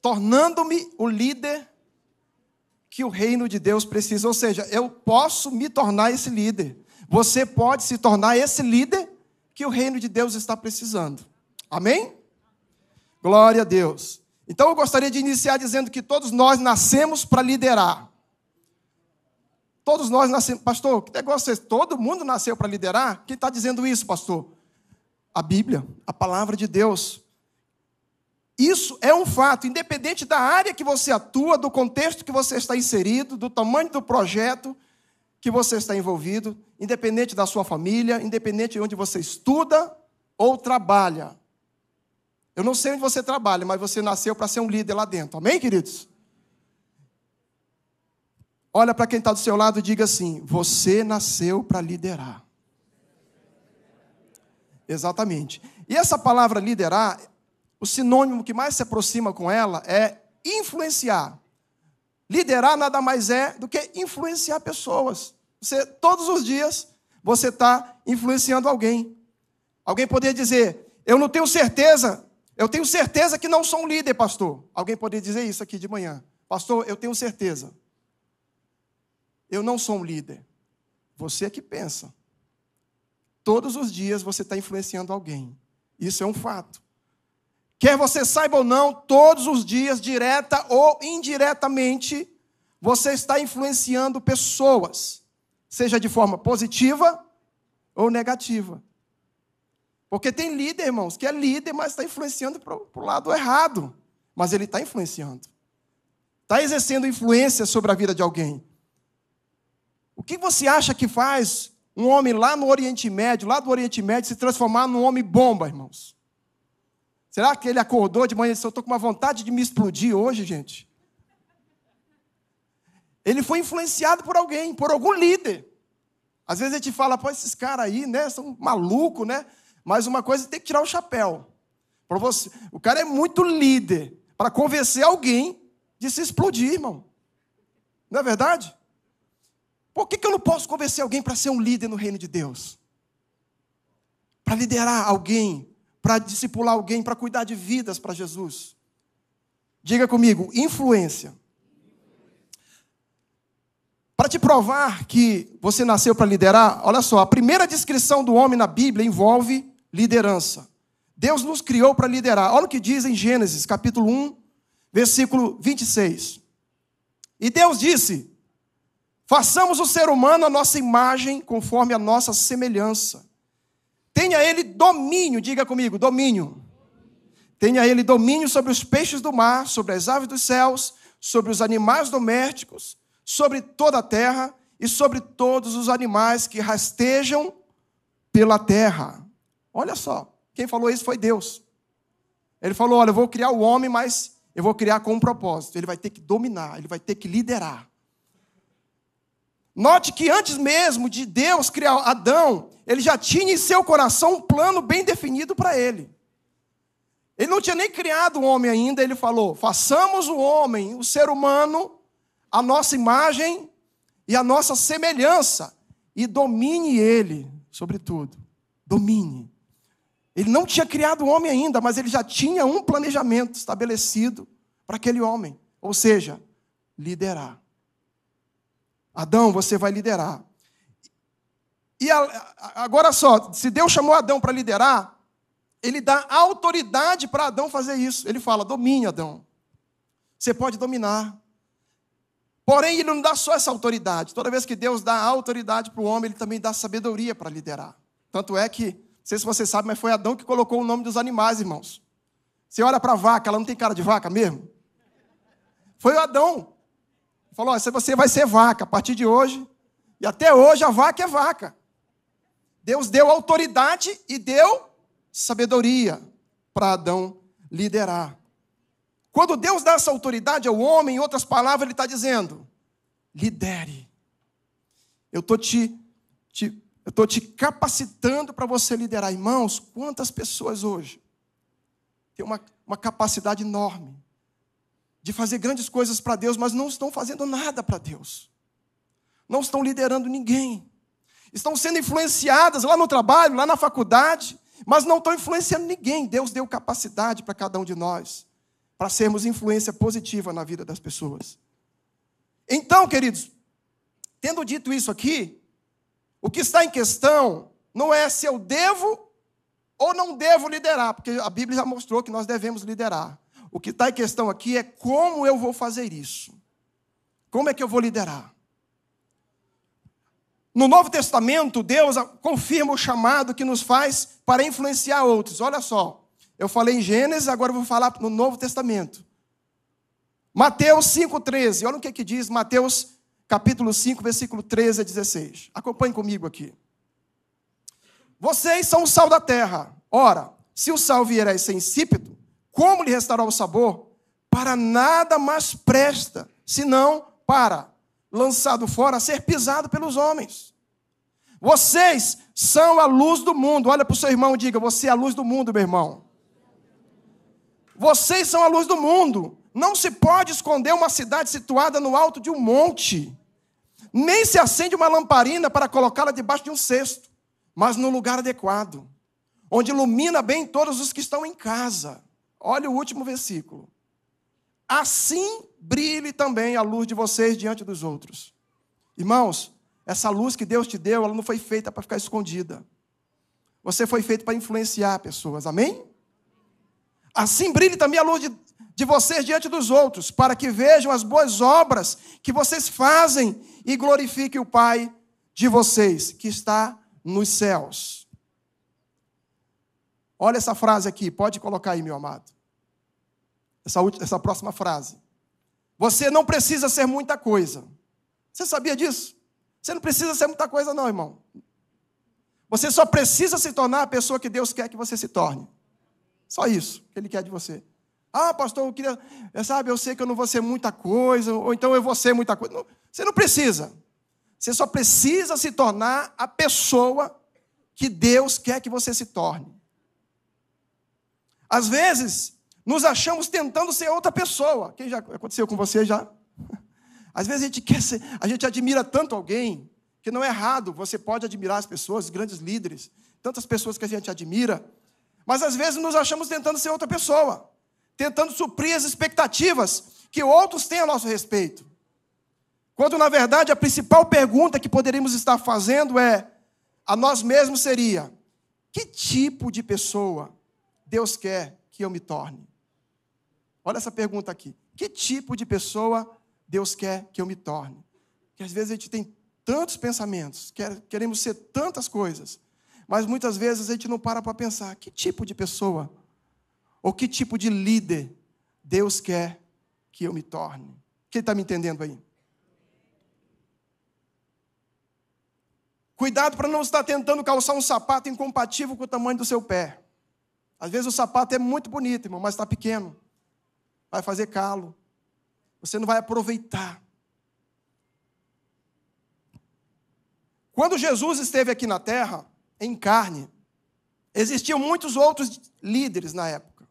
tornando-me o líder que o reino de Deus precisa. Ou seja, eu posso me tornar esse líder. Você pode se tornar esse líder que o reino de Deus está precisando. Amém? Glória a Deus. Então eu gostaria de iniciar dizendo que todos nós nascemos para liderar. Todos nós nascemos. Pastor, que negócio é esse? Todo mundo nasceu para liderar? Quem está dizendo isso, pastor? A Bíblia, a palavra de Deus. Isso é um fato, independente da área que você atua, do contexto que você está inserido, do tamanho do projeto que você está envolvido, independente da sua família, independente de onde você estuda ou trabalha. Eu não sei onde você trabalha, mas você nasceu para ser um líder lá dentro. Amém, queridos? Olha para quem está do seu lado e diga assim: você nasceu para liderar. Exatamente. E essa palavra liderar, o sinônimo que mais se aproxima com ela é influenciar. Liderar nada mais é do que influenciar pessoas. Todos os dias, você está influenciando alguém. Alguém poderia dizer: eu não tenho certeza, eu tenho certeza que não sou um líder, pastor. Alguém poderia dizer isso aqui de manhã: pastor, eu tenho certeza, eu não sou um líder. Você é que pensa. Todos os dias você está influenciando alguém. Isso é um fato. Quer você saiba ou não, todos os dias, direta ou indiretamente, você está influenciando pessoas, seja de forma positiva ou negativa. Porque tem líder, irmãos, que é líder, mas está influenciando para o lado errado. Mas ele está influenciando. Está exercendo influência sobre a vida de alguém. O que você acha que faz um homem lá no Oriente Médio, se transformar num homem bomba, irmãos? Será que ele acordou de manhã e disse: eu estou com uma vontade de me explodir hoje, gente? Ele foi influenciado por alguém, por algum líder. Às vezes a gente fala: pô, esses caras aí, né, são malucos, né? Mas uma coisa, tem que tirar o chapéu. Para você, o cara é muito líder para convencer alguém de se explodir, irmão. Não é verdade? Por que eu não posso convencer alguém para ser um líder no reino de Deus? Para liderar alguém, para discipular alguém, para cuidar de vidas para Jesus. Diga comigo: influência. Para te provar que você nasceu para liderar, olha só, a primeira descrição do homem na Bíblia envolve liderança. Deus nos criou para liderar. Olha o que diz em Gênesis, capítulo 1, versículo 26. E Deus disse: façamos o ser humano a nossa imagem, conforme a nossa semelhança. Tenha ele domínio, diga comigo, domínio. Tenha ele domínio sobre os peixes do mar, sobre as aves dos céus, sobre os animais domésticos, sobre toda a terra e sobre todos os animais que rastejam pela terra. Olha só, quem falou isso foi Deus. Ele falou: olha, eu vou criar o homem, mas eu vou criar com um propósito. Ele vai ter que dominar, ele vai ter que liderar. Note que antes mesmo de Deus criar Adão, ele já tinha em seu coração um plano bem definido para ele. Ele não tinha nem criado o homem ainda, ele falou: façamos o homem, o ser humano, a nossa imagem e a nossa semelhança, e domine ele sobre tudo. Domine. Ele não tinha criado o homem ainda, mas ele já tinha um planejamento estabelecido para aquele homem. Ou seja, liderar. Adão, você vai liderar. E agora só, se Deus chamou Adão para liderar, ele dá autoridade para Adão fazer isso. Ele fala: domine, Adão. Você pode dominar. Porém, ele não dá só essa autoridade. Toda vez que Deus dá autoridade para o homem, ele também dá sabedoria para liderar. Tanto é que, não sei se você sabe, mas foi Adão que colocou o nome dos animais, irmãos. Você olha para a vaca, ela não tem cara de vaca mesmo? Foi o Adão. Falou: você vai ser vaca a partir de hoje. E até hoje a vaca é vaca. Deus deu autoridade e deu sabedoria para Adão liderar. Quando Deus dá essa autoridade ao homem, em outras palavras, ele está dizendo: lidere. Eu estou te capacitando para você liderar. Irmãos, quantas pessoas hoje têm uma capacidade enorme de fazer grandes coisas para Deus, mas não estão fazendo nada para Deus. Não estão liderando ninguém. Estão sendo influenciadas lá no trabalho, lá na faculdade, mas não estão influenciando ninguém. Deus deu capacidade para cada um de nós para sermos influência positiva na vida das pessoas. Então, queridos, tendo dito isso aqui, o que está em questão não é se eu devo ou não devo liderar, porque a Bíblia já mostrou que nós devemos liderar. O que está em questão aqui é como eu vou fazer isso. Como é que eu vou liderar? No Novo Testamento, Deus confirma o chamado que nos faz para influenciar outros. Olha só, eu falei em Gênesis, agora eu vou falar no Novo Testamento. Mateus 5,13, olha o que diz Mateus capítulo 5, versículo 13 a 16. Acompanhe comigo aqui. Vocês são o sal da terra. Ora, se o sal vier a ser insípido, como lhe restará o sabor? Para nada mais presta, senão para, lançado fora, ser pisado pelos homens. Vocês são a luz do mundo. Olha para o seu irmão e diga, você é a luz do mundo, meu irmão. Vocês são a luz do mundo. Não se pode esconder uma cidade situada no alto de um monte. Nem se acende uma lamparina para colocá-la debaixo de um cesto, mas no lugar adequado, onde ilumina bem todos os que estão em casa. Olha o último versículo. Assim brilhe também a luz de vocês diante dos outros. Irmãos, essa luz que Deus te deu, ela não foi feita para ficar escondida. Você foi feito para influenciar pessoas, amém? Assim brilhe também a luz de vocês diante dos outros, para que vejam as boas obras que vocês fazem e glorifiquem o Pai de vocês, que está nos céus. Olha essa frase aqui, pode colocar aí, meu amado. Essa próxima frase. Você não precisa ser muita coisa. Você sabia disso? Você não precisa ser muita coisa não, irmão. Você só precisa se tornar a pessoa que Deus quer que você se torne. Só isso que Ele quer de você. Ah, pastor, eu queria... Sabe, eu sei que eu não vou ser muita coisa, ou então eu vou ser muita coisa. Não, você não precisa. Você só precisa se tornar a pessoa que Deus quer que você se torne. Às vezes, nos achamos tentando ser outra pessoa. Quem já aconteceu com você já? Às vezes a gente quer ser, a gente admira tanto alguém, que não é errado, você pode admirar as pessoas, os grandes líderes, tantas pessoas que a gente admira, mas às vezes nos achamos tentando ser outra pessoa, tentando suprir as expectativas que outros têm a nosso respeito. Quando, na verdade, a principal pergunta que poderíamos estar fazendo a nós mesmos seria: que tipo de pessoa Deus quer que eu me torne? Olha essa pergunta aqui. Que tipo de pessoa Deus quer que eu me torne? Porque às vezes a gente tem tantos pensamentos, queremos ser tantas coisas, mas muitas vezes a gente não para pensar, que tipo de pessoa, ou que tipo de líder Deus quer que eu me torne? Quem está me entendendo aí? Cuidado para não estar tentando calçar um sapato incompatível com o tamanho do seu pé. Às vezes o sapato é muito bonito, irmão, mas está pequeno. Vai fazer calo. Você não vai aproveitar. Quando Jesus esteve aqui na terra, em carne, existiam muitos outros líderes na época.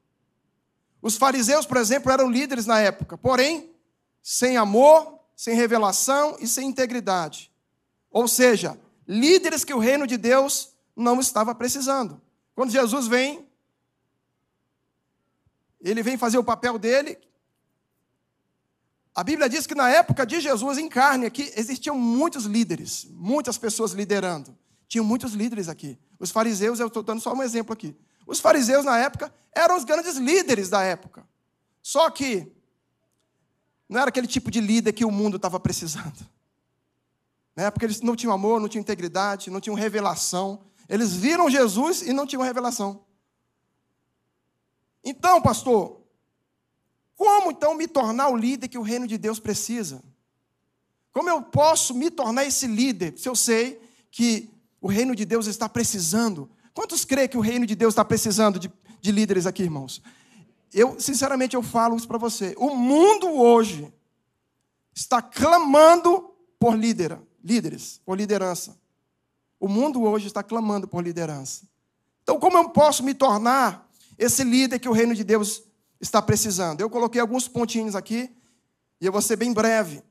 Os fariseus, por exemplo, eram líderes na época, porém, sem amor, sem revelação e sem integridade. Ou seja, líderes que o reino de Deus não estava precisando. Quando Jesus vem, ele vem fazer o papel dele. A Bíblia diz que na época de Jesus, em carne, aqui, existiam muitos líderes, muitas pessoas liderando. Tinham muitos líderes aqui. Os fariseus, eu estou dando só um exemplo aqui. Os fariseus, na época, eram os grandes líderes da época. Só que não era aquele tipo de líder que o mundo estava precisando. Né? Porque eles não tinham amor, não tinham integridade, não tinham revelação. Eles viram Jesus e não tinham revelação. Então, pastor, como então me tornar o líder que o reino de Deus precisa? Como eu posso me tornar esse líder, se eu sei que o reino de Deus está precisando? Quantos creem que o reino de Deus está precisando de líderes aqui, irmãos? Sinceramente, eu falo isso para você. O mundo hoje está clamando por líderes, por liderança. O mundo hoje está clamando por liderança. Então, como eu posso me tornar esse líder que o reino de Deus está precisando? Eu coloquei alguns pontinhos aqui, e eu vou ser bem breve.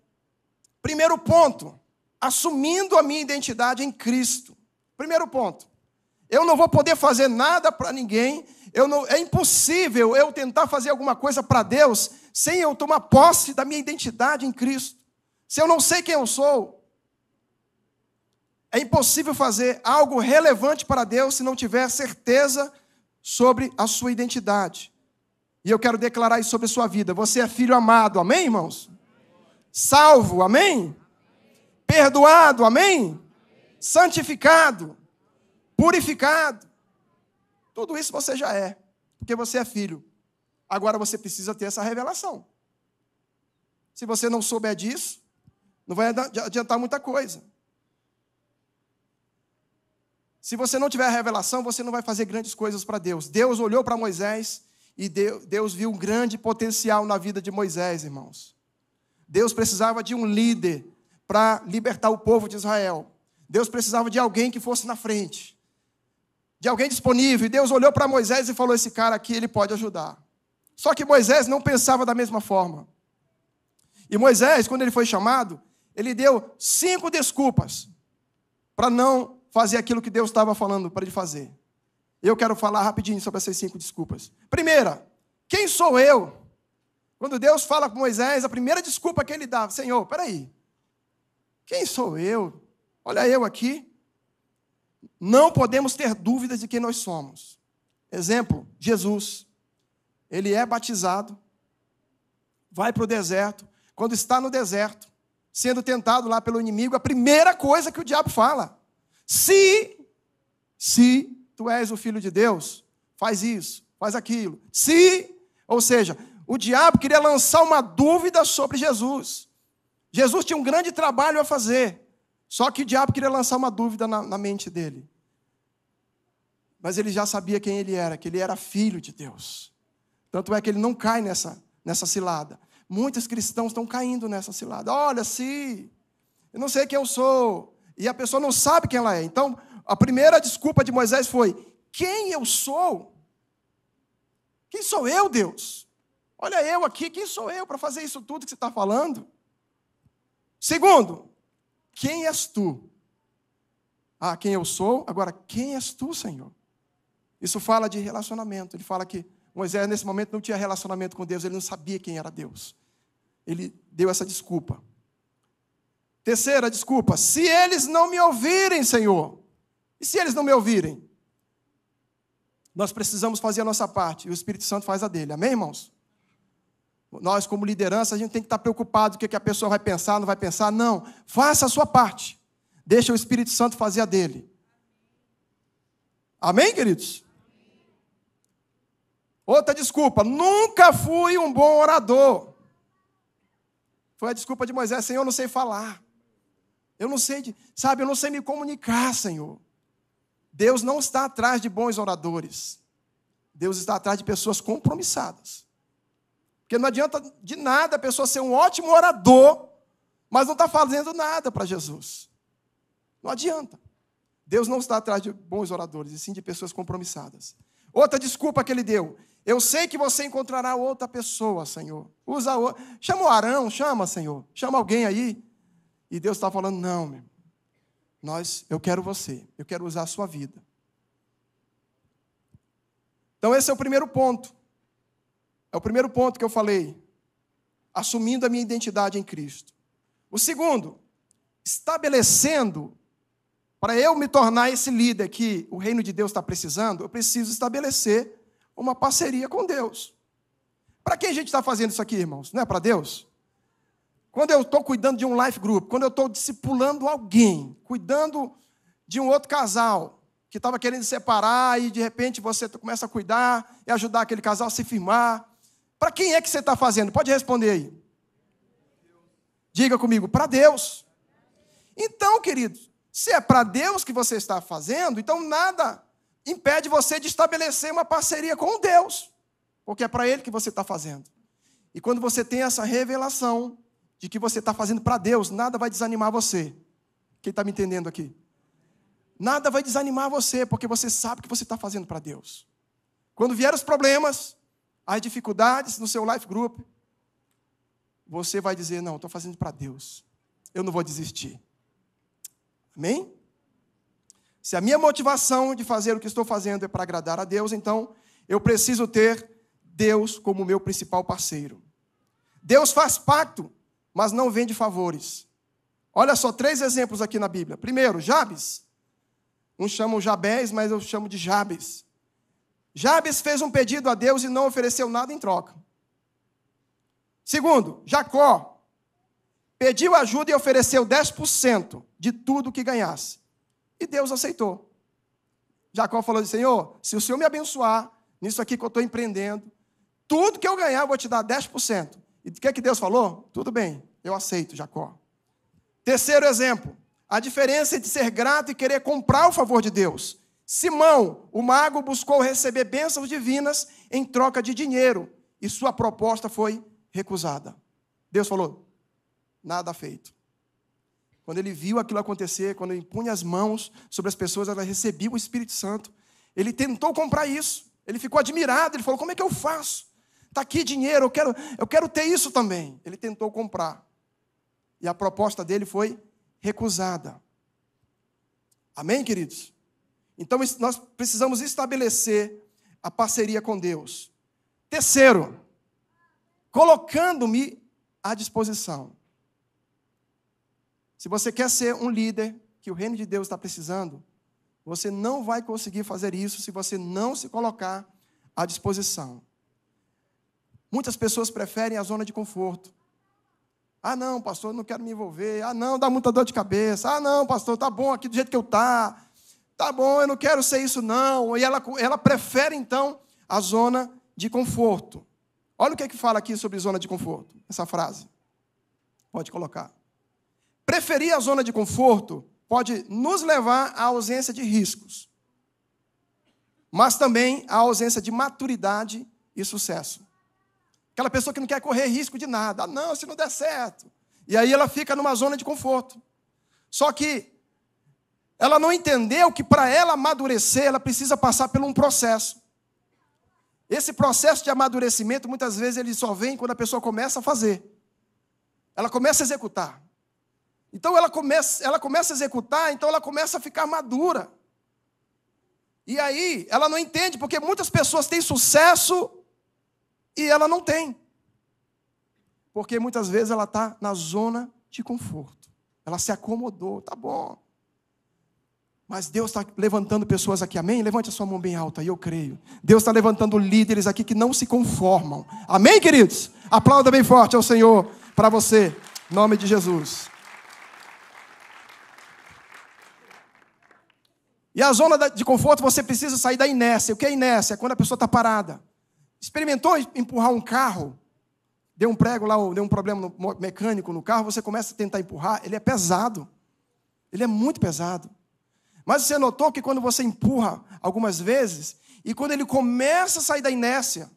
Primeiro ponto, assumindo a minha identidade em Cristo. Primeiro ponto, eu não vou poder fazer nada para ninguém, É impossível eu tentar fazer alguma coisa para Deus sem eu tomar posse da minha identidade em Cristo. Se eu não sei quem eu sou, é impossível fazer algo relevante para Deus se não tiver certeza sobre a sua identidade. E eu quero declarar isso sobre a sua vida. Você é filho amado, amém, irmãos? Salvo, amém? Perdoado, amém? Santificado, purificado. Tudo isso você já é, porque você é filho. Agora você precisa ter essa revelação. Se você não souber disso, não vai adiantar muita coisa. Se você não tiver a revelação, você não vai fazer grandes coisas para Deus. Deus olhou para Moisés e Deus viu um grande potencial na vida de Moisés, irmãos. Deus precisava de um líder para libertar o povo de Israel. Deus precisava de alguém que fosse na frente. De alguém disponível. E Deus olhou para Moisés e falou, esse cara aqui, ele pode ajudar. Só que Moisés não pensava da mesma forma. E Moisés, quando ele foi chamado, ele deu 5 desculpas para não fazer aquilo que Deus estava falando para ele fazer. Eu quero falar rapidinho sobre essas 5 desculpas. Primeira, quem sou eu? Quando Deus fala com Moisés, a primeira desculpa que ele dá, Senhor, peraí, quem sou eu? Olha eu aqui. Não podemos ter dúvidas de quem nós somos. Exemplo, Jesus. Ele é batizado, vai para o deserto. Quando está no deserto, sendo tentado lá pelo inimigo, a primeira coisa que o diabo fala, se tu és o Filho de Deus, faz isso, faz aquilo. Ou seja, o diabo queria lançar uma dúvida sobre Jesus. Jesus tinha um grande trabalho a fazer. Só que o diabo queria lançar uma dúvida na mente dele. Mas ele já sabia quem ele era, que ele era filho de Deus. Tanto é que ele não cai nessa cilada. Muitos cristãos estão caindo nessa cilada. Olha, eu não sei quem eu sou. E a pessoa não sabe quem ela é. Então, a primeira desculpa de Moisés foi, quem eu sou? Quem sou eu, Deus? Olha eu aqui, quem sou eu para fazer isso tudo que você está falando? Segundo, quem és tu? Quem eu sou? Agora, quem és tu, Senhor? Isso fala de relacionamento. Ele fala que Moisés, nesse momento, não tinha relacionamento com Deus. Ele não sabia quem era Deus. Ele deu essa desculpa. Terceira desculpa. Se eles não me ouvirem, Senhor. E se eles não me ouvirem? Nós precisamos fazer a nossa parte. E o Espírito Santo faz a dele. Amém, irmãos? Nós, como liderança, a gente tem que estar preocupado com o que a pessoa vai pensar, não vai pensar. Não, faça a sua parte. Deixa o Espírito Santo fazer a dele. Amém, queridos? Outra desculpa, nunca fui um bom orador. Foi a desculpa de Moisés, Senhor, eu não sei falar. Eu não sei, eu não sei me comunicar, Senhor. Deus não está atrás de bons oradores. Deus está atrás de pessoas compromissadas. Porque não adianta de nada a pessoa ser um ótimo orador, mas não está fazendo nada para Jesus. Não adianta. Deus não está atrás de bons oradores, e sim de pessoas compromissadas. Outra desculpa que ele deu. Eu sei que você encontrará outra pessoa, Senhor. Chama o Arão, Senhor. Chama alguém aí. E Deus está falando, não, meu irmão. Eu quero você. Eu quero usar a sua vida. Então esse é o primeiro ponto. É o primeiro ponto que eu falei. Assumindo a minha identidade em Cristo. O segundo, estabelecendo, para eu me tornar esse líder que o reino de Deus está precisando, eu preciso estabelecer uma parceria com Deus. Para quem a gente está fazendo isso aqui, irmãos? Não é para Deus? Quando eu estou cuidando de um life group, quando eu estou discipulando alguém, cuidando de um outro casal que estava querendo se separar e de repente você começa a cuidar e ajudar aquele casal a se firmar. Para quem é que você está fazendo? Pode responder aí. Diga comigo, para Deus. Então, queridos, se é para Deus que você está fazendo, então nada impede você de estabelecer uma parceria com Deus, porque é para Ele que você está fazendo. E quando você tem essa revelação de que você está fazendo para Deus, nada vai desanimar você. Quem está me entendendo aqui? Nada vai desanimar você, porque você sabe que você está fazendo para Deus. Quando vier os problemas, as dificuldades no seu life group, você vai dizer, não, estou fazendo para Deus. Eu não vou desistir. Amém? Se a minha motivação de fazer o que estou fazendo é para agradar a Deus, então eu preciso ter Deus como meu principal parceiro. Deus faz pacto, mas não vende favores. Olha só, 3 exemplos aqui na Bíblia. Primeiro, Jabes. Uns chamam Jabés, mas eu chamo de Jabes. Jabes fez um pedido a Deus e não ofereceu nada em troca. Segundo, Jacó pediu ajuda e ofereceu 10% de tudo que ganhasse. E Deus aceitou. Jacó falou assim: Senhor, se o Senhor me abençoar nisso aqui que eu estou empreendendo, tudo que eu ganhar eu vou te dar 10%. E o que Deus falou? Tudo bem, eu aceito, Jacó. Terceiro exemplo, a diferença entre ser grato e querer comprar o favor de Deus. Simão, o mago, buscou receber bênçãos divinas em troca de dinheiro, e sua proposta foi recusada. Deus falou: nada feito. Quando ele viu aquilo acontecer, quando ele impunha as mãos sobre as pessoas, ela recebia o Espírito Santo. Ele tentou comprar isso. Ele ficou admirado. Ele falou: como é que eu faço? Está aqui dinheiro, eu quero ter isso também. Ele tentou comprar. E a proposta dele foi recusada. Amém, queridos? Então, nós precisamos estabelecer a parceria com Deus. Terceiro, colocando-me à disposição. Se você quer ser um líder que o reino de Deus está precisando, você não vai conseguir fazer isso se você não se colocar à disposição. Muitas pessoas preferem a zona de conforto. Ah, não, pastor, eu não quero me envolver. Ah, não, dá muita dor de cabeça. Ah, não, pastor, tá bom aqui do jeito que eu tá. Tá bom, eu não quero ser isso, não. E ela prefere, então, a zona de conforto. Olha o que é que fala aqui sobre zona de conforto, essa frase. Pode colocar. Preferir a zona de conforto pode nos levar à ausência de riscos, mas também à ausência de maturidade e sucesso. Aquela pessoa que não quer correr risco de nada. Ah, não, se não der certo. E aí ela fica numa zona de conforto. Só que ela não entendeu que para ela amadurecer, ela precisa passar por um processo. Esse processo de amadurecimento, muitas vezes, ele só vem quando a pessoa começa a fazer. Ela começa a executar. Então, ela começa a executar, então ela começa a ficar madura. E aí, ela não entende, porque muitas pessoas têm sucesso e ela não tem. Porque muitas vezes ela está na zona de conforto. Ela se acomodou, tá bom. Mas Deus está levantando pessoas aqui, amém? Levante a sua mão bem alta, e eu creio. Deus está levantando líderes aqui que não se conformam. Amém, queridos? Aplauda bem forte ao Senhor para você, em nome de Jesus. E a zona de conforto, você precisa sair da inércia. O que é inércia? É quando a pessoa está parada. Experimentou empurrar um carro? Deu um prego lá, deu um problema mecânico no carro, você começa a tentar empurrar, ele é pesado. Ele é muito pesado. Mas você notou que quando você empurra algumas vezes, e quando ele começa a sair da inércia,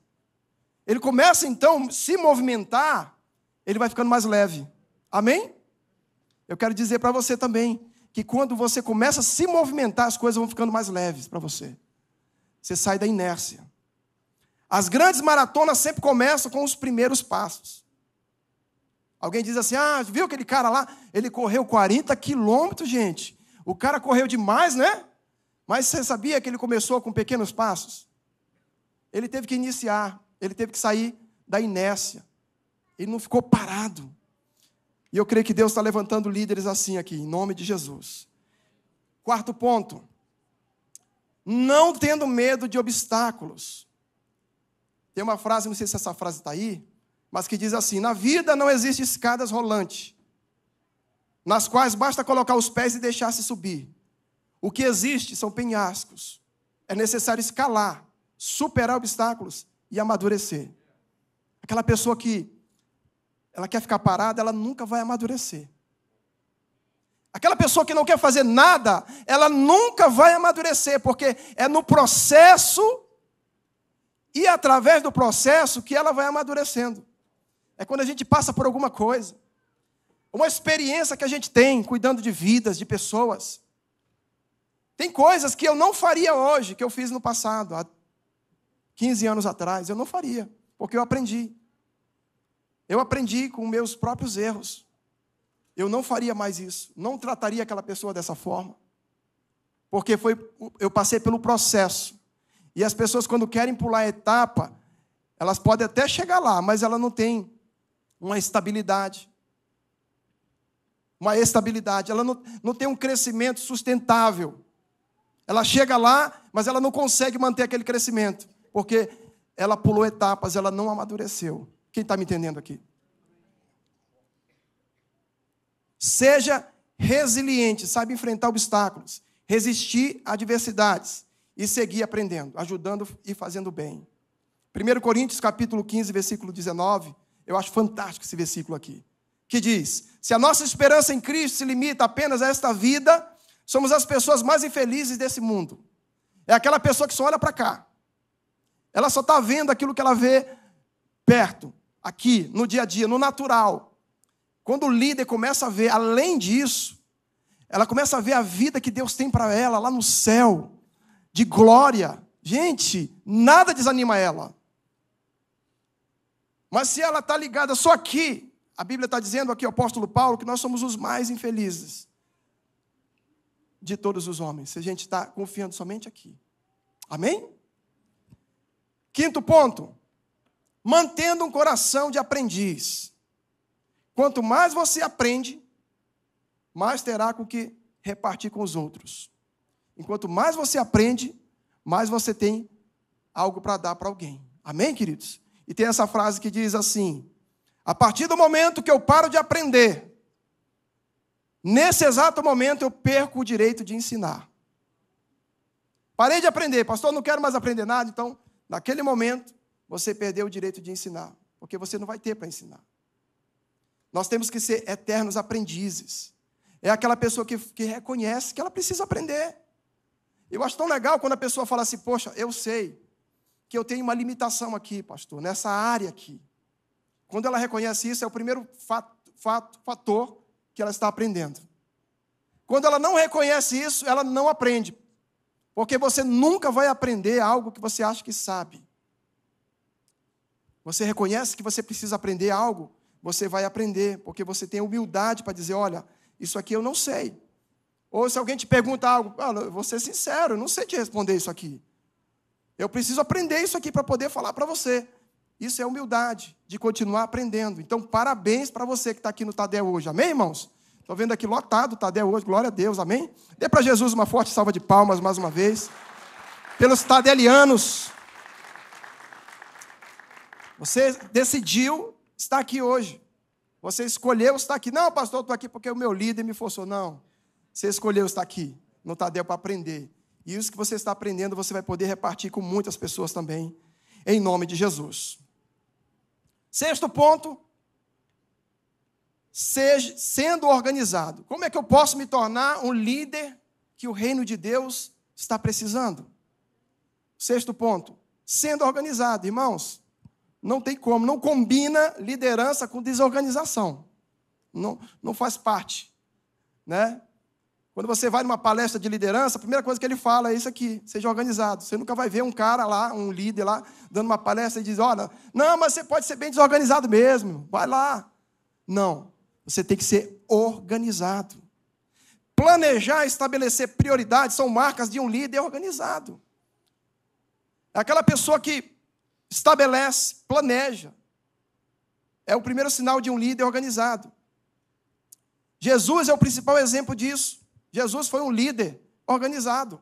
ele começa então a se movimentar, ele vai ficando mais leve. Amém? Eu quero dizer para você também, que quando você começa a se movimentar, as coisas vão ficando mais leves para você. Você sai da inércia. As grandes maratonas sempre começam com os primeiros passos. Alguém diz assim: ah, viu aquele cara lá? Ele correu 40 quilômetros, gente. O cara correu demais, né? Mas você sabia que ele começou com pequenos passos? Ele teve que iniciar, ele teve que sair da inércia. Ele não ficou parado. E eu creio que Deus está levantando líderes assim aqui, em nome de Jesus. Quarto ponto. Não tendo medo de obstáculos. Tem uma frase, não sei se essa frase está aí, mas que diz assim: na vida não existem escadas rolantes, nas quais basta colocar os pés e deixar-se subir. O que existe são penhascos. É necessário escalar, superar obstáculos e amadurecer. Aquela pessoa que ela quer ficar parada, ela nunca vai amadurecer. Aquela pessoa que não quer fazer nada, ela nunca vai amadurecer, porque é no processo e através do processo que ela vai amadurecendo. É quando a gente passa por alguma coisa. Uma experiência que a gente tem cuidando de vidas, de pessoas. Tem coisas que eu não faria hoje, que eu fiz no passado, há 15 anos atrás. Eu não faria, porque eu aprendi. Eu aprendi com meus próprios erros. Eu não faria mais isso. Não trataria aquela pessoa dessa forma. Porque eu passei pelo processo. E as pessoas, quando querem pular a etapa, elas podem até chegar lá, mas ela não tem uma estabilidade. Uma estabilidade. Ela não tem um crescimento sustentável. Ela chega lá, mas ela não consegue manter aquele crescimento. Porque ela pulou etapas, ela não amadureceu. Quem está me entendendo aqui? Seja resiliente, saiba enfrentar obstáculos, resistir a adversidades e seguir aprendendo, ajudando e fazendo bem. 1 Coríntios, capítulo 15, versículo 19, eu acho fantástico esse versículo aqui, que diz: se a nossa esperança em Cristo se limita apenas a esta vida, somos as pessoas mais infelizes desse mundo. É aquela pessoa que só olha para cá. Ela só está vendo aquilo que ela vê perto, aqui, no dia a dia, no natural. Quando o líder começa a ver, além disso, ela começa a ver a vida que Deus tem para ela lá no céu, de glória. Gente, nada desanima ela. Mas se ela está ligada só aqui, a Bíblia está dizendo aqui, o apóstolo Paulo, que nós somos os mais infelizes de todos os homens, se a gente está confiando somente aqui. Amém? Quinto ponto, mantendo um coração de aprendiz. Quanto mais você aprende, mais terá com que repartir com os outros. Enquanto mais você aprende, mais você tem algo para dar para alguém. Amém, queridos? E tem essa frase que diz assim: a partir do momento que eu paro de aprender, nesse exato momento eu perco o direito de ensinar. Parei de aprender, pastor, não quero mais aprender nada, então, naquele momento, você perdeu o direito de ensinar, porque você não vai ter para ensinar. Nós temos que ser eternos aprendizes. É aquela pessoa que reconhece que ela precisa aprender. Eu acho tão legal quando a pessoa fala assim: poxa, eu sei que eu tenho uma limitação aqui, pastor, nessa área aqui. Quando ela reconhece isso, é o primeiro fator que ela está aprendendo. Quando ela não reconhece isso, ela não aprende. Porque você nunca vai aprender algo que você acha que sabe. Você reconhece que você precisa aprender algo, você vai aprender, porque você tem humildade para dizer: olha, isso aqui eu não sei. Ou se alguém te pergunta algo: eu vou ser sincero, eu não sei te responder isso aqui. Eu preciso aprender isso aqui para poder falar para você. Isso é humildade, de continuar aprendendo. Então, parabéns para você que está aqui no Tadel hoje. Amém, irmãos? Estou vendo aqui lotado o Tadel hoje, glória a Deus, amém? Dê para Jesus uma forte salva de palmas mais uma vez. Pelos tadelianos. Você decidiu estar aqui hoje. Você escolheu estar aqui. Não, pastor, eu estou aqui porque o meu líder me forçou. Não. Você escolheu estar aqui no Tadel para aprender. E isso que você está aprendendo, você vai poder repartir com muitas pessoas também, em nome de Jesus. Sexto ponto, sendo organizado. Como é que eu posso me tornar um líder que o reino de Deus está precisando? Sexto ponto, sendo organizado. Irmãos, não tem como, não combina liderança com desorganização. Não faz parte, né? Quando você vai numa palestra de liderança, a primeira coisa que ele fala é isso aqui: seja organizado. Você nunca vai ver um cara lá, um líder lá, dando uma palestra e diz: olha, não, mas você pode ser bem desorganizado mesmo, vai lá. Não, você tem que ser organizado. Planejar, estabelecer prioridades são marcas de um líder organizado. É aquela pessoa que estabelece, planeja. É o primeiro sinal de um líder organizado. Jesus é o principal exemplo disso. Jesus foi um líder organizado.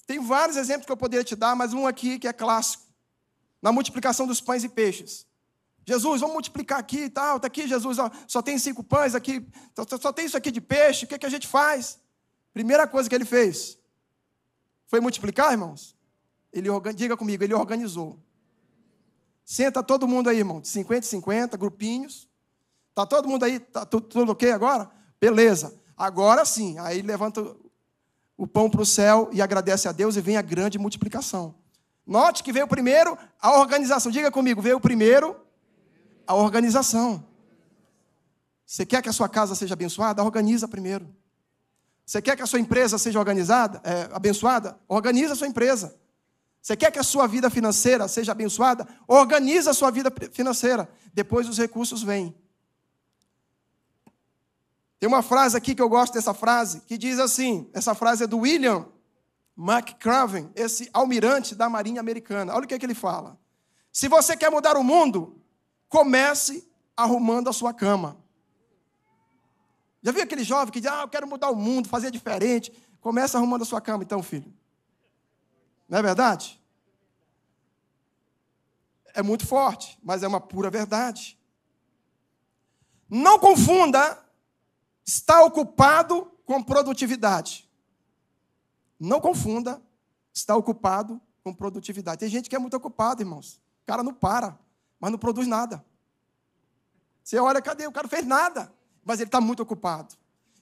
Tem vários exemplos que eu poderia te dar, mas um aqui que é clássico. Na multiplicação dos pães e peixes. Jesus, vamos multiplicar aqui e tal. Está aqui, Jesus, só tem 5 pães aqui, só tem isso aqui de peixe. O que a gente faz? Primeira coisa que ele fez foi multiplicar, irmãos? Diga comigo, ele organizou. Senta todo mundo aí, irmão, de 50 em 50, grupinhos. Está todo mundo aí? Está tudo ok agora? Beleza. Agora sim. Aí levanta o pão para o céu e agradece a Deus e vem a grande multiplicação. Note que veio primeiro a organização. Diga comigo, veio primeiro a organização. Você quer que a sua casa seja abençoada? Organiza primeiro. Você quer que a sua empresa seja abençoada? Organiza a sua empresa. Você quer que a sua vida financeira seja abençoada? Organiza a sua vida financeira. Depois os recursos vêm. Tem uma frase aqui que eu gosto dessa frase, que diz assim, essa frase é do William McCraven, esse almirante da Marinha Americana. Olha o que ele fala. Se você quer mudar o mundo, comece arrumando a sua cama. Já viu aquele jovem que diz, eu quero mudar o mundo, fazer diferente? Comece arrumando a sua cama, então, filho. Não é verdade? É muito forte, mas é uma pura verdade. Não confunda estar ocupado com produtividade. Não confunda estar ocupado com produtividade. Tem gente que é muito ocupada, irmãos. O cara não para, mas não produz nada. Você olha, cadê? O cara não fez nada, mas ele está muito ocupado.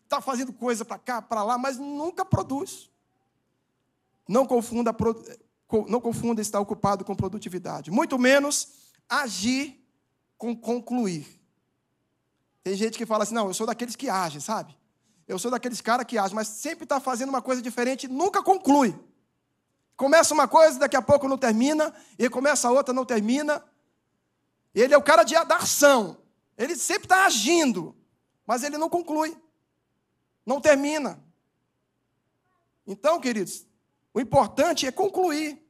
Está fazendo coisa para cá, para lá, mas nunca produz. Não confunda estar ocupado com produtividade. Muito menos agir com concluir. Tem gente que fala assim, não, eu sou daqueles que agem, sabe? Eu sou daqueles caras que agem, mas sempre está fazendo uma coisa diferente e nunca conclui. Começa uma coisa, daqui a pouco não termina, e começa a outra, não termina. Ele é o cara da ação. Ele sempre está agindo, mas ele não conclui. Não termina. Então, queridos, o importante é concluir.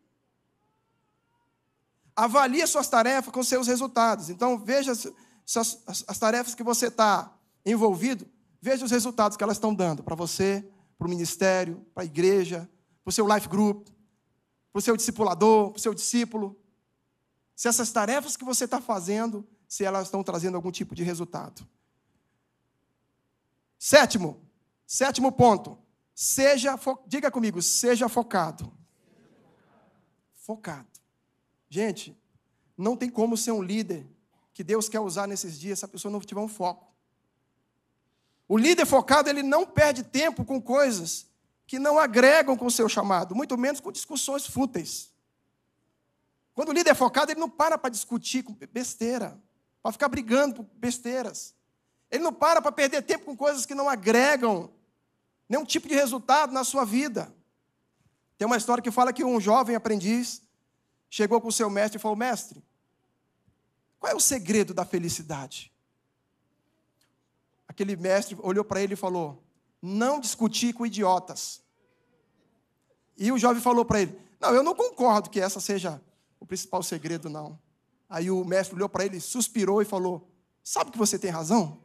Avalie suas tarefas com seus resultados. Então, veja as tarefas que você está envolvido, veja os resultados que elas estão dando para você, para o ministério, para a igreja, para o seu life group, para o seu discipulador, para o seu discípulo. Se essas tarefas que você está fazendo, se elas estão trazendo algum tipo de resultado. Sétimo ponto. Diga comigo, seja focado. Focado. Gente, não tem como ser um líder que Deus quer usar nesses dias se a pessoa não tiver um foco. O líder focado, ele não perde tempo com coisas que não agregam com o seu chamado, muito menos com discussões fúteis. Quando o líder é focado, ele não para discutir com besteira, para ficar brigando por besteiras. Ele não para perder tempo com coisas que não agregam nenhum tipo de resultado na sua vida. Tem uma história que fala que um jovem aprendiz chegou com o seu mestre e falou, mestre, qual é o segredo da felicidade? Aquele mestre olhou para ele e falou, não discutir com idiotas. E o jovem falou para ele, não, eu não concordo que essa seja o principal segredo, não. Aí o mestre olhou para ele, suspirou e falou, sabe que você tem razão?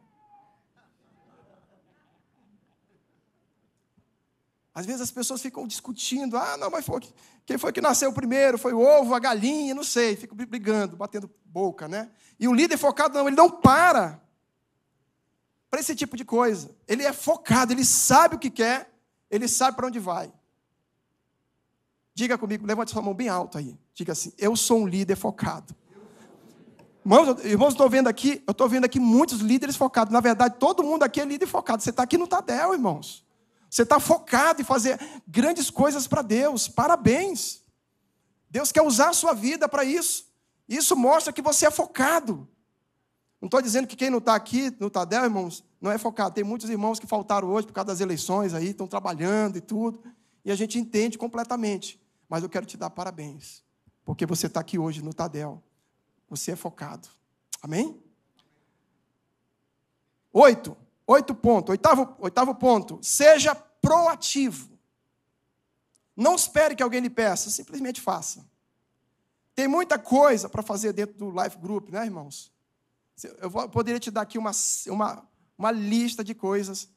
Às vezes as pessoas ficam discutindo, não, mas quem foi que nasceu primeiro? Foi o ovo, a galinha, não sei. Ficam brigando, batendo boca, né? E o líder focado, não, ele não para esse tipo de coisa. Ele é focado, ele sabe o que quer, ele sabe para onde vai. Diga comigo, levante sua mão bem alto aí. Diga assim, eu sou um líder focado. Irmãos, eu estou vendo aqui muitos líderes focados. Na verdade, todo mundo aqui é líder focado. Você está aqui no Tadel, irmãos. Você está focado em fazer grandes coisas para Deus. Parabéns. Deus quer usar a sua vida para isso. Isso mostra que você é focado. Não estou dizendo que quem não está aqui no Tadel, irmãos, não é focado. Tem muitos irmãos que faltaram hoje por causa das eleições aí, estão trabalhando e tudo. E a gente entende completamente. Mas eu quero te dar parabéns. Porque você está aqui hoje no Tadel. Você é focado. Amém? 8 pontos. Oitavo ponto. Seja proativo. Não espere que alguém lhe peça. Simplesmente faça. Tem muita coisa para fazer dentro do Life Group, né, irmãos? Eu poderia te dar aqui uma lista de coisas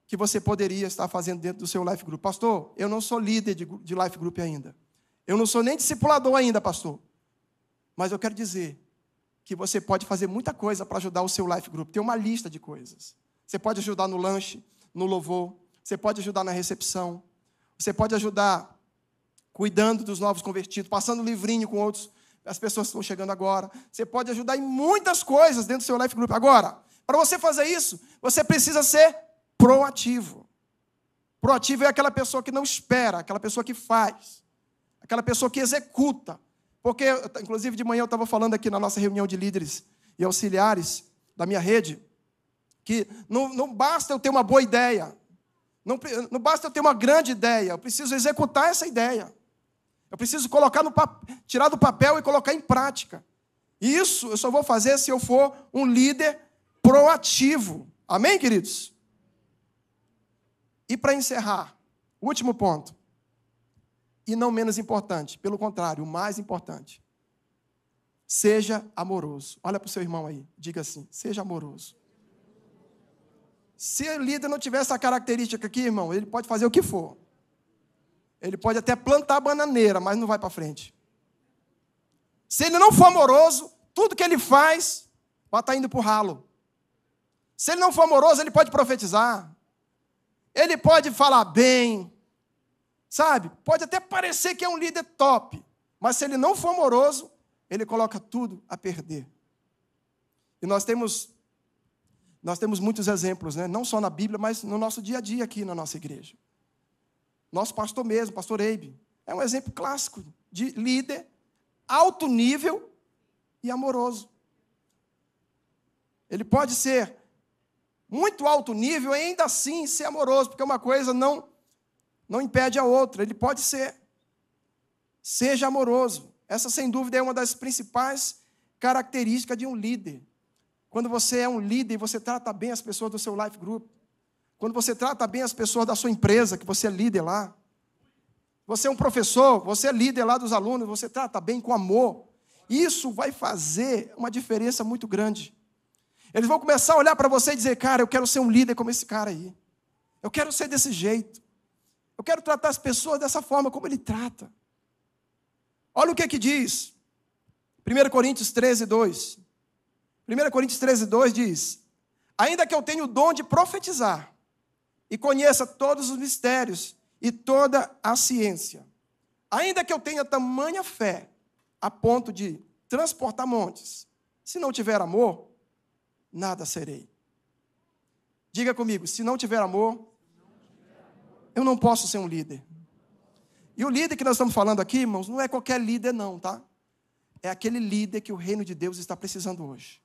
que você poderia estar fazendo dentro do seu Life Group. Pastor, eu não sou líder de Life Group ainda. Eu não sou nem discipulador ainda, pastor. Mas eu quero dizer que você pode fazer muita coisa para ajudar o seu Life Group. Tem uma lista de coisas. Você pode ajudar no lanche, no louvor. Você pode ajudar na recepção. Você pode ajudar cuidando dos novos convertidos, passando livrinho com outros, as pessoas que estão chegando agora. Você pode ajudar em muitas coisas dentro do seu Life Group. Agora, para você fazer isso, você precisa ser proativo. Proativo é aquela pessoa que não espera, aquela pessoa que faz, aquela pessoa que executa. Porque, inclusive, de manhã eu estava falando aqui na nossa reunião de líderes e auxiliares da minha rede, que não basta eu ter uma boa ideia, não basta eu ter uma grande ideia, eu preciso executar essa ideia. Eu preciso tirar do papel e colocar em prática. E isso eu só vou fazer se eu for um líder proativo. Amém, queridos? E para encerrar, o último ponto. e não menos importante, pelo contrário, o mais importante. Seja amoroso. Olha para o seu irmão aí, diga assim, seja amoroso. Se o líder não tiver essa característica aqui, irmão, ele pode fazer o que for. Ele pode até plantar bananeira, mas não vai para frente. Se ele não for amoroso, tudo que ele faz vai estar indo para o ralo. Se ele não for amoroso, ele pode profetizar. Ele pode falar bem. Sabe? Pode até parecer que é um líder top. Mas se ele não for amoroso, ele coloca tudo a perder. E nós temos muitos exemplos, né? Não só na Bíblia, mas no nosso dia a dia aqui na nossa igreja. Nosso pastor mesmo, pastor Eibe, é um exemplo clássico de líder alto nível e amoroso. Ele pode ser muito alto nível e ainda assim ser amoroso, porque uma coisa não impede a outra. Ele pode ser. Seja amoroso. Essa, sem dúvida, é uma das principais características de um líder. Quando você é um líder e você trata bem as pessoas do seu life group, quando você trata bem as pessoas da sua empresa, que você é líder lá, você é um professor, você é líder lá dos alunos, você trata bem com amor, isso vai fazer uma diferença muito grande. Eles vão começar a olhar para você e dizer, cara, eu quero ser um líder como esse cara aí. Eu quero ser desse jeito. Eu quero tratar as pessoas dessa forma como ele trata. Olha o que diz. 1 Coríntios 13, 2. 1 Coríntios 13, 2 diz, ainda que eu tenha o dom de profetizar e conheça todos os mistérios e toda a ciência, ainda que eu tenha tamanha fé a ponto de transportar montes, se não tiver amor, nada serei. Diga comigo, se não tiver amor, eu não posso ser um líder. E o líder que nós estamos falando aqui, irmãos, não é qualquer líder não, tá? É aquele líder que o reino de Deus está precisando hoje.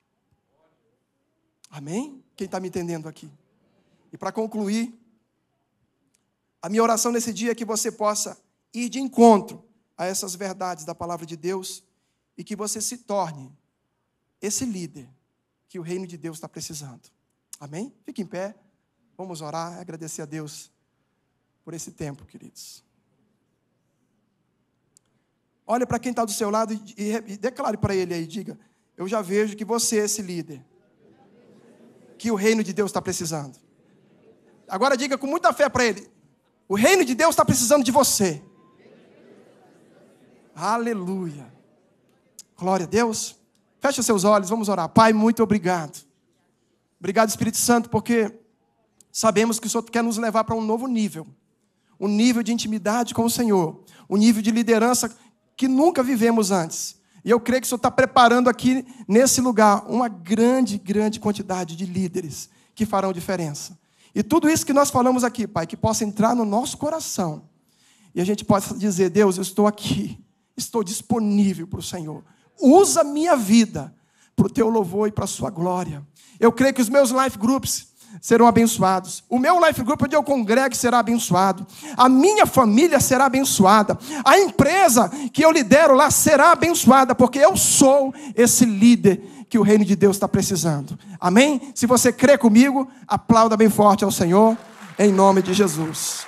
Amém? Quem está me entendendo aqui? E para concluir, a minha oração nesse dia é que você possa ir de encontro a essas verdades da palavra de Deus e que você se torne esse líder que o reino de Deus está precisando. Amém? Fique em pé, vamos orar e agradecer a Deus por esse tempo, queridos. Olha para quem está do seu lado e declare para ele aí, diga, eu já vejo que você é esse líder que o reino de Deus está precisando. Agora diga com muita fé para ele, o reino de Deus está precisando de você. Aleluia. Glória a Deus. Feche seus olhos, vamos orar. Pai, muito obrigado. Obrigado, Espírito Santo, porque sabemos que o Senhor quer nos levar para um novo nível. Um nível de intimidade com o Senhor. Um nível de liderança que nunca vivemos antes. E eu creio que o Senhor está preparando aqui, nesse lugar, uma grande, grande quantidade de líderes que farão diferença. E tudo isso que nós falamos aqui, Pai, que possa entrar no nosso coração. E a gente possa dizer, Deus, eu estou aqui, estou disponível para o Senhor. Usa a minha vida para o teu louvor e para a sua glória. Eu creio que os meus life groups serão abençoados. O meu life group onde eu congrego será abençoado. A minha família será abençoada. A empresa que eu lidero lá será abençoada, porque eu sou esse líder que o reino de Deus está precisando. Amém? Se você crê comigo, aplauda bem forte ao Senhor, em nome de Jesus.